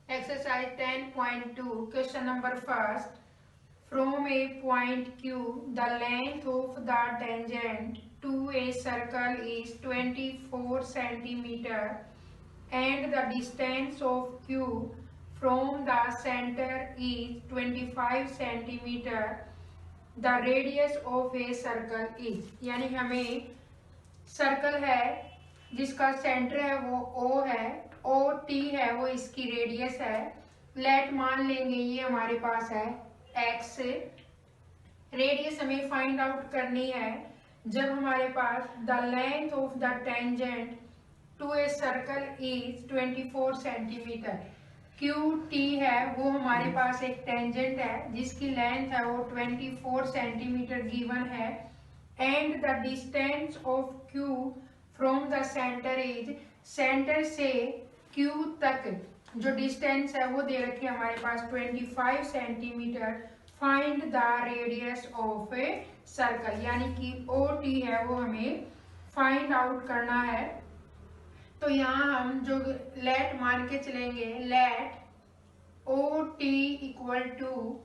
Exercise 10.2, question number first. From a point Q, the length of the tangent to a circle is 24 centimeter and the distance of Q from the center is 25 centimeter. The radius of a circle is, यानी हमें circle है जिसका centre है वो O है, O T है वो इसकी रेडियस है। लेट मान लेंगे ये हमारे पास है x। रेडियस हमें फाइंड आउट करनी है जब हमारे पास the length of the tangent to a circle is 24 centimetre. Q T है वो हमारे पास एक टेंजेंट है जिसकी लेंथ है वो 24 सेंटीमीटर गिवन है and the distance of Q from the centre is, centre से क्यू तक जो डिस्टेंस है वो दे रखी है हमारे पास 25 centimetre. Find the radius of a circle, यानी कि ओ टी है वो हमें फाइंड आउट करना है। तो यहाँ हम जो लेट मान के चलेंगे, let O T equal to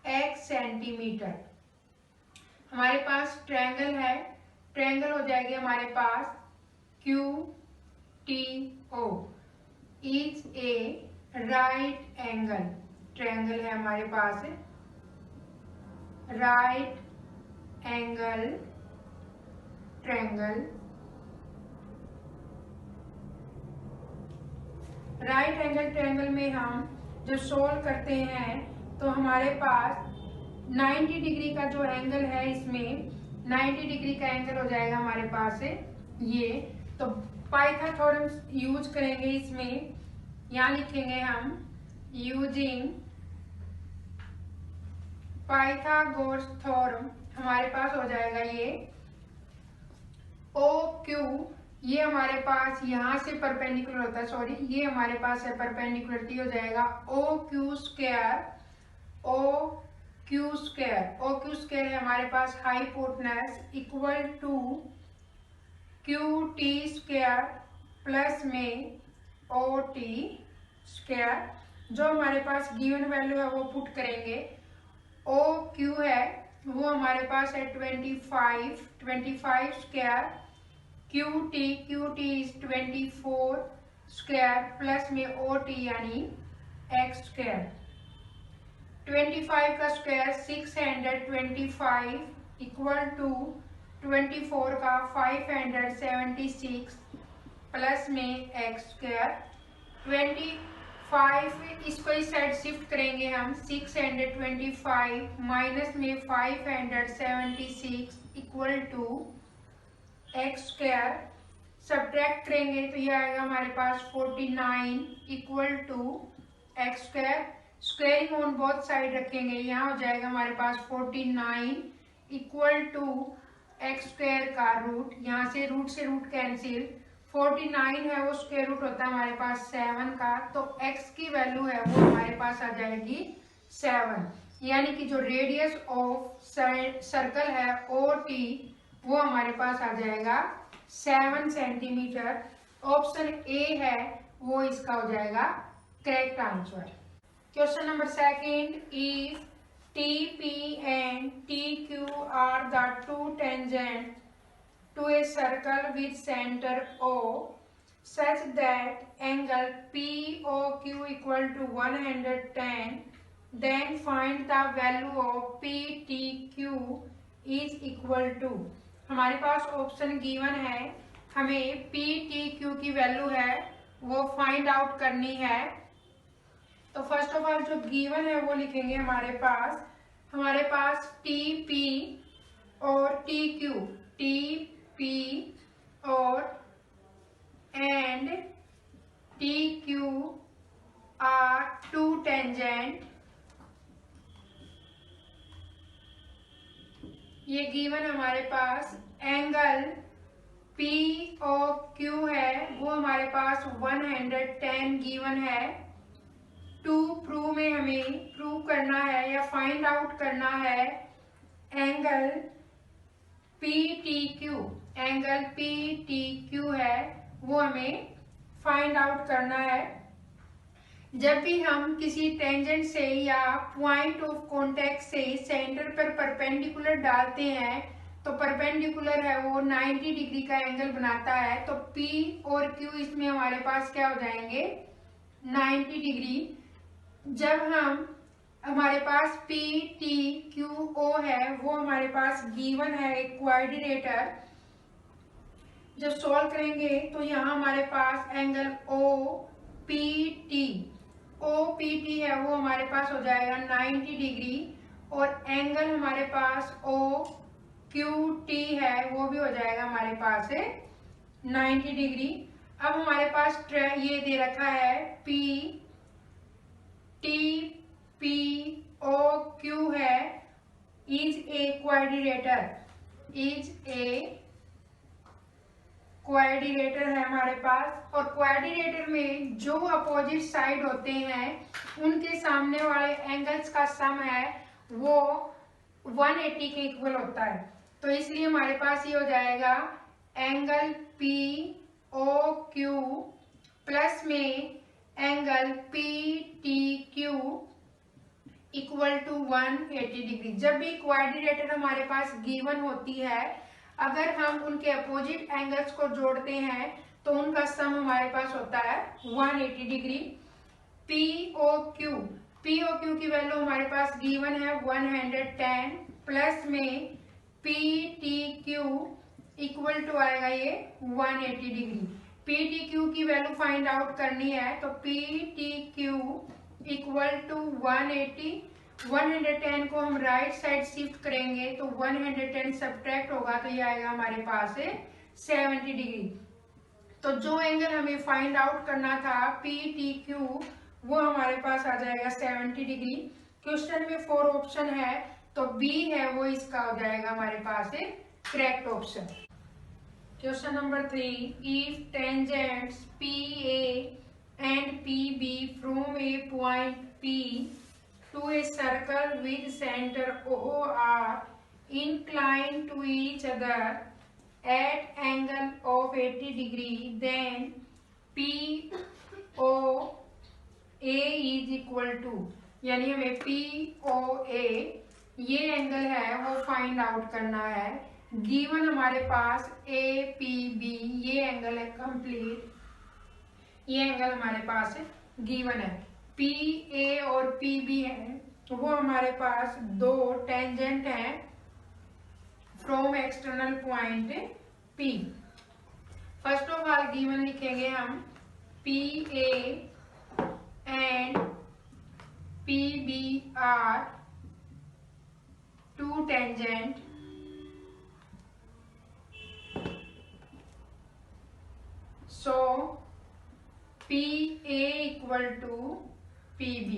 x centimetre. हमारे पास ट्रायंगल है, ट्रायंगल हो जाएगी हमारे पास Q T O is a right angle. Triangle है हमारे पास right angle triangle. Right angle triangle में हम जो सोल्व करते हैं तो हमारे पास 90 डिग्री का जो एंगल है, इसमें 90 डिग्री का एंगल हो जाएगा हमारे पास ये। तो पाइथागोरस यूज करेंगे इसमें, यहाँ लिखेंगे हम यूजिंग पाइथागोरस थ्योरम। हमारे पास हो जाएगा ये ओ क्यू, ये हमारे पास यहाँ से परपेंडिकुलर होता है, सॉरी ये हमारे पास है परपेंडिकुलरिटी हो जाएगा O Q square. O Q square है हमारे पास hypotenuse equal to Q T square plus में ओ टी स्क्वायर। जो हमारे पास गिवन वैल्यू है वो पुट करेंगे। ओ क्यू है वो हमारे पास है 25 square, Q T is 24 square plus में ओ टी यानी एक्स स्क्वायर। 25 का स्क्वायर 625 इक्वल टू 24 का 576 प्लस में एक्स स्क्वायर। 25 इसको इस साइड शिफ्ट करेंगे हम, 625 माइनस में 576 equal to x square. Subtract करेंगे तो ये आएगा हमारे पास 49 equal to x square. Squaring on both side रखेंगे, यहाँ हो जाएगा हमारे पास 49 इक्वल टू एक्स स्क्वायर का रूट, यहाँ से रूट कैंसिल। 49 है वो स्क्वायर रूट होता है हमारे पास 7 का, तो x की वैल्यू है वो हमारे पास आ जाएगी 7। यानी कि जो रेडियस ऑफ सर्कल है ओ टी वो हमारे पास आ जाएगा 7 सेंटीमीटर। ऑप्शन ए है वो इसका हो जाएगा correct answer. Question number second, if T P and T Q R the two tangent to a circle with center O such that angle POQ equal to 110, then find the value of PTQ is equal to। हमारे पास option given है, हमें PTQ की value है वो find out करनी है। तो first of all जो गिवन है वो लिखेंगे हमारे पास TP और TQ, TP और and TQ are two tangent. ये गिवन हमारे पास एंगल POQ है वो हमारे पास 110 गिवन है। टू प्रूव में हमें प्रूव करना है या फाइंड आउट करना है एंगल PTQ, एंगल PTQ है वो हमें फाइंड आउट करना है। जब भी हम किसी टेंजेंट से या पॉइंट ऑफ कांटेक्ट से सेंटर पर परपेंडिकुलर डालते हैं तो परपेंडिकुलर है वो 90 डिग्री का एंगल बनाता है, तो P और Q इसमें हमारे पास क्या हो जाएंगे 90 डिग्री। जब हमारे पास PTQO है वो हमारे पास गिवन है एक क्वाड्रिलेटरल। जब सॉल्व करेंगे तो यहाँ हमारे पास एंगल OPT है वो हमारे पास हो जाएगा 90 डिग्री, और एंगल हमारे पास OQT है वो भी हो जाएगा हमारे पास 90 डिग्री। अब हमारे पास ये दे रखा है PTPOQ है इज ए क्वाड्रिलेटर है हमारे पास, और क्वाड्रिलेटर में जो अपोजिट साइड होते हैं उनके सामने वाले एंगल्स का सम है वो 180 के इक्वल होता है। तो इसलिए हमारे पास ये हो जाएगा एंगल POQ प्लस में angle PTQ equal to 180 degree. जब भी क्वाड्रिलेटर हमारे पास गिवन होती है, अगर हम उनके अपोजिट एंगल्स को जोड़ते हैं तो उनका सम हमारे पास होता है 180 डिग्री। POQ की वैल्यू हमारे पास गिवन है 110 प्लस में PTQ इक्वल टू आएगा ये 180 डिग्री। PTQ की वैल्यू फाइंड आउट करनी है तो PTQ इक्वल टू 180, 110 को हम राइट साइड शिफ्ट करेंगे तो 110 सब्ट्रैक्ट होगा तो ये आएगा हमारे पास 70 डिग्री। तो जो एंगल हमें फाइंड आउट करना था PTQ वो हमारे पास आ जाएगा 70 डिग्री। क्वेश्चन में 4 ऑप्शन है तो B है वो इसका हो जाएगा हमारे पास correct option. Question number 3, if tangents PA and PB from a point P to a circle with center O are inclined to each other at angle of 80 degree, then POA is equal to, यानी हमें POA ये angle है वो find out करना है। Given हमारे पास APB ये angle है कंप्लीट, ये एंगल हमारे पास गिवन है। PA और PB है वो हमारे पास दो टेंजेंट हैं from external point P। First of all given लिखेंगे हम PA and PB are two tangent so PA equal to PB।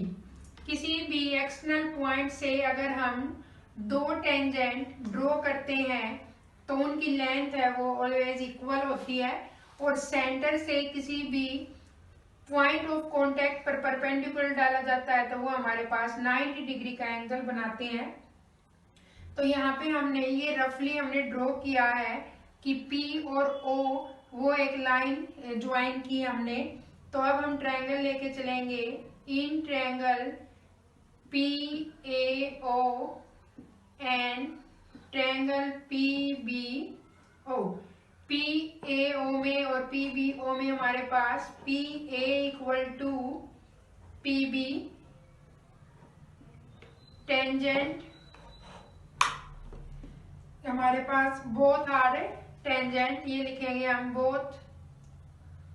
किसी भी एक्सटर्नल पॉइंट से अगर हम दो टेंजेंट ड्रॉ करते हैं तो उनकी लेंथ है वो ऑलवेज इक्वल होती है, और सेंटर से किसी भी पॉइंट ऑफ कांटेक्ट पर परपेंडिकुलर डाला जाता है तो वो हमारे पास 90 डिग्री का एंगल बनाते हैं। तो यहाँ पे हमने ये रफली हमने ड्रॉ किया है कि P और O वो एक लाइन ज्वाइन की हमने। तो अब हम ट्रायंगल लेके चलेंगे। In triangle PAO and triangle PBO, PAO में और PBO में हमारे पास PA equal to PB tangent, हमारे पास बोथ आर टेंजेंट, ये लिखेंगे हम बोथ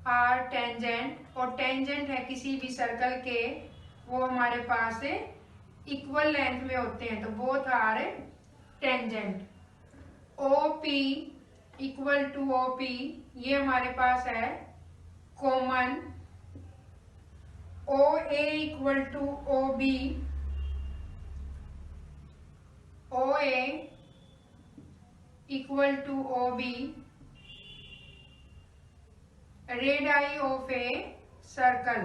आर टेंजेंट, और टेंजेंट है किसी भी सर्कल के वो हमारे पास इक्वल लेंथ में होते हैं तो both are tangent. OP equal to OP ये हमारे पास है common. OA equal to OB, OA equal to OB radius of a circle,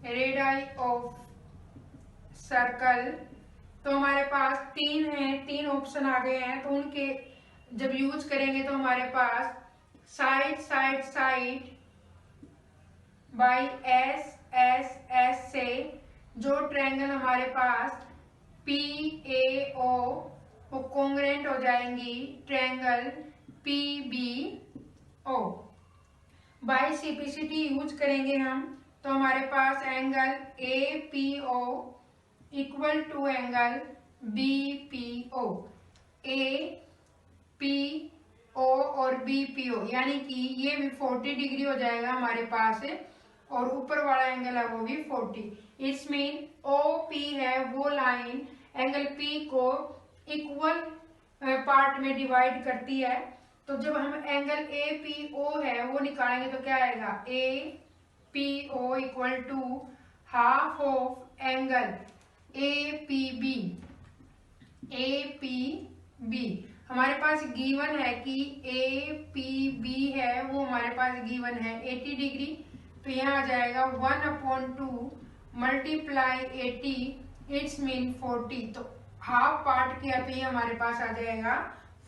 radius of circle तो हमारे पास तीन हैं, तीन ऑप्शन आ गए हैं, तो उनके जब यूज करेंगे तो हमारे पास side side side by S S S से जो ट्रायंगल हमारे पास पी ए ओ वो कॉन्ग्रुएंट हो जाएंगी triangle P B O. By CPCT use करेंगे हम, तो हमारे पास angle A P O equal to angle B P O. A P O और बी पी ओ यानी कि ये भी 40 डिग्री हो जाएगा हमारे पास, और ऊपर वाला एंगल है वो भी 40। इट्स मीन ओ पी है वो लाइन एंगल पी को इक्वल पार्ट में डिवाइड करती है। तो जब हम एंगल ए पी ओ है वो निकालेंगे तो क्या आएगा, A P O equal to half of angle A P B. A P B हमारे पास गिवन है कि ए पी बी है वो हमारे पास गिवन है 80 डिग्री, तो यहाँ आ जाएगा 1/2 मल्टीप्लाई 80 इट्स मीन 40। तो हाफ पार्ट किया तो ये हमारे पास आ जाएगा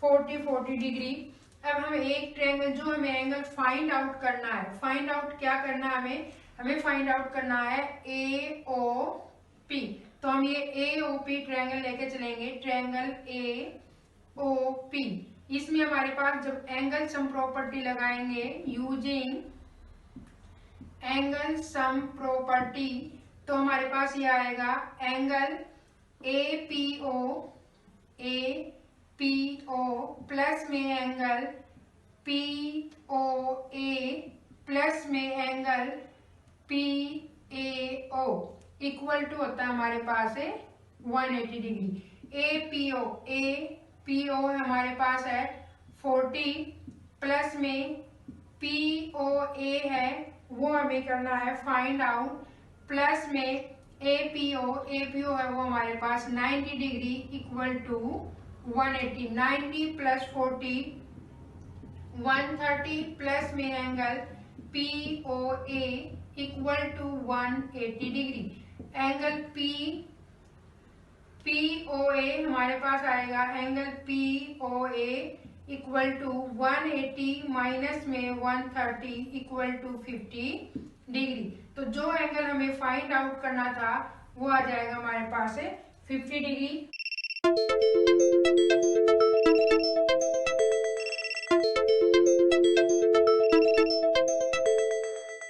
40 डिग्री। अब हम एक ट्रायंगल जो हमें एंगल फाइंड आउट करना है, फाइंड आउट क्या करना है हमें फाइंड आउट करना है ए ओ पी। तो हम ये ए ओ पी ट्रायंगल लेके चलेंगे, ट्रायंगल ए ओ पी। इसमें हमारे पास जब एंगल सम प्रॉपर्टी लगाएंगे यूजिंग एंगल सम प्रॉपर्टी, तो हमारे पास ये आएगा angle A P O plus में angle P O A plus में angle P A O equal to होता है हमारे पास है 180 डिग्री। ए पी ओ हमारे पास है 40 प्लस में पी ओ ए है वो हमें करना है फाइंड आउट, प्लस में ए पी ओ है वो हमारे पास 90 degree equal to 180। 90 plus 40 130 plus में angle P O A equal to 180 degree. Angle P O A हमारे पास आएगा angle P O A equal to 180 minus में 130 इक्वल टू 50 डिग्री। तो जो एंगल हमें फाइंड आउट करना था वो आ जाएगा हमारे पास है 50 डिग्री।